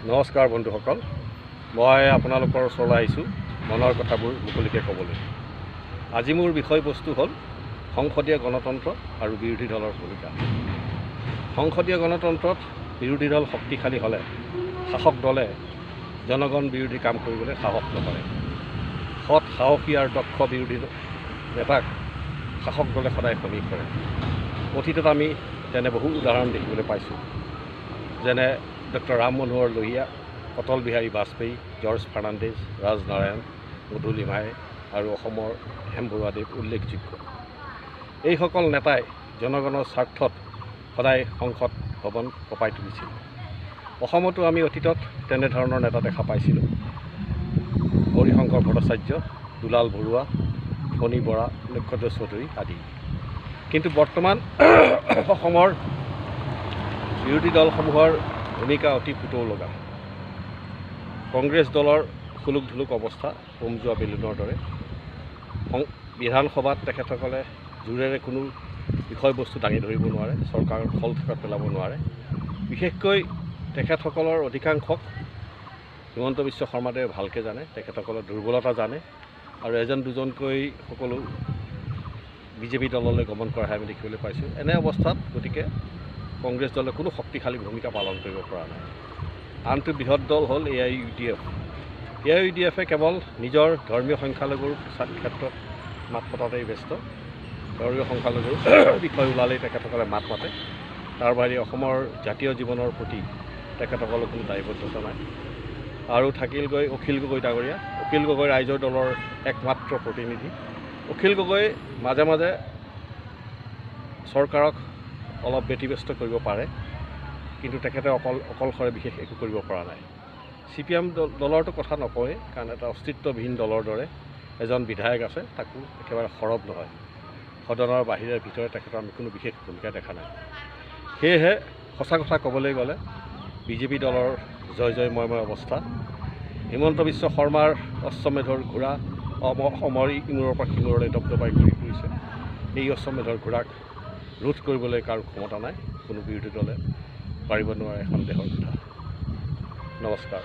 নমস্কাৰ বন্ধুসকল, মই আপোনালোকৰ ওচৰলৈ আহিছোঁ মনৰ কথাবোৰ মুকলিকৈ ক'বলৈ। আজি মোৰ বিষয়বস্তু হ'ল সংসদীয় গণতন্ত্ৰ আৰু বিৰোধী দলৰ ভূমিকা। সংসদীয় গণতন্ত্ৰত বিৰোধী দল শক্তিশালী হ'লে শাসক দলে জনগণ বিৰোধী কাম কৰিবলৈ সাহস নকৰে। সৎ, সাহসী আৰু দক্ষ বিৰোধী নেতাক শাসক দলে সদায় সমীহ কৰে। অতীতত আমি তেনে বহু উদাহৰণ দেখিবলৈ পাইছোঁ, যেনে doctor Ram Manohar Lohia, Atal Bihari Vajpayee, George Fernandez, Rajnarayan, মধু লিমাই আৰু অসমৰ হেম বৰুৱাদেৱ উল্লেখযোগ্য। এইসকল নেতাই জনগণৰ স্বাৰ্থত সদায় সংসদ ভৱন কঁপাই তুলিছিল। অসমতো আমি অতীতত তেনেধৰণৰ নেতা দেখা পাইছিলোঁ। হৰিশংকৰ ভট্টাচাৰ্য, দুলাল বৰুৱা, ফণী বৰা, নক্ষত্ৰ চৌধুৰী আদি। কিন্তু বৰ্তমান অসমৰ বিৰোধী দলসমূহৰ ভূমিকা অতি পুতৌ লগা। কংগ্ৰেছ দলৰ খুলুক ধুলুক অৱস্থা হোম যোৱা বেলুনৰ দৰে। বিধানসভাত তেখেতসকলে জোৰেৰে কোনো বিষয়বস্তু দাঙি ধৰিব নোৱাৰে, চৰকাৰৰ ফল থেকত পেলাব নোৱাৰে। বিশেষকৈ তেখেতসকলৰ অধিকাংশক হিমন্ত বিশ্ব শৰ্মাদেৱে ভালকৈ জানে, তেখেতসকলৰ দুৰ্বলতা জানে আৰু এজন দুজনকৈ সকলো বিজেপি দললৈ গমন কৰাহে আমি দেখিবলৈ পাইছোঁ। এনে অৱস্থাত গতিকে কংগ্ৰেছ দলে কোনো শক্তিশালী ভূমিকা পালন কৰিব পৰা নাই। আনটো বৃহৎ দল হ'ল AIUDF। AIUDFে কেৱল নিজৰ ধৰ্মীয় সংখ্যালঘুৰ ক্ষেত্ৰত মাত মতাতেই ব্যস্ত। ধৰ্মীয় সংখ্যালঘুৰ বিষয় ওলালেই তেখেতসকলে মাত মাতে। তাৰ বাহিৰে অসমৰ জাতীয় জীৱনৰ প্ৰতি তেখেতসকলৰ কোনো দায়বদ্ধতা নাই। আৰু থাকিলগৈ অখিল গগৈ ডাঙৰীয়া। অখিল গগৈ ৰাইজৰ দলৰ একমাত্ৰ প্ৰতিনিধি। অখিল গগৈ মাজে মাজে চৰকাৰক অলপ ব্যতিব্যস্ত কৰিব পাৰে, কিন্তু তেখেতে অকলশৰে বিশেষ একো কৰিব পৰা নাই। CPM দলৰটো কথা নকওঁৱেই, কাৰণ এটা অস্তিত্ববিহীন দলৰ দৰে এজন বিধায়ক আছে, তাকো একেবাৰে সৰব নহয়। সদনৰ বাহিৰে ভিতৰে তেখেতৰ আমি কোনো বিশেষ ভূমিকা দেখা নাই। সেয়েহে সঁচা কথা ক'বলৈ গ'লে বিজেপি দলৰ জয় জয়ময় অৱস্থা। হিমন্ত বিশ্ব শৰ্মাৰ অশ্বমেধৰ ঘোঁৰা অসমৰ ইমূৰৰ পৰা সিমূৰলৈ দপদপাই ঘূৰি ফুৰিছে। এই অশ্বমেধৰ ঘোঁৰাক ৰোধ কৰিবলৈ কাৰো ক্ষমতা নাই, কোনো বিৰোধী দলে পাৰিব নোৱাৰে এখন দেশৰ কথা। নমস্কাৰ।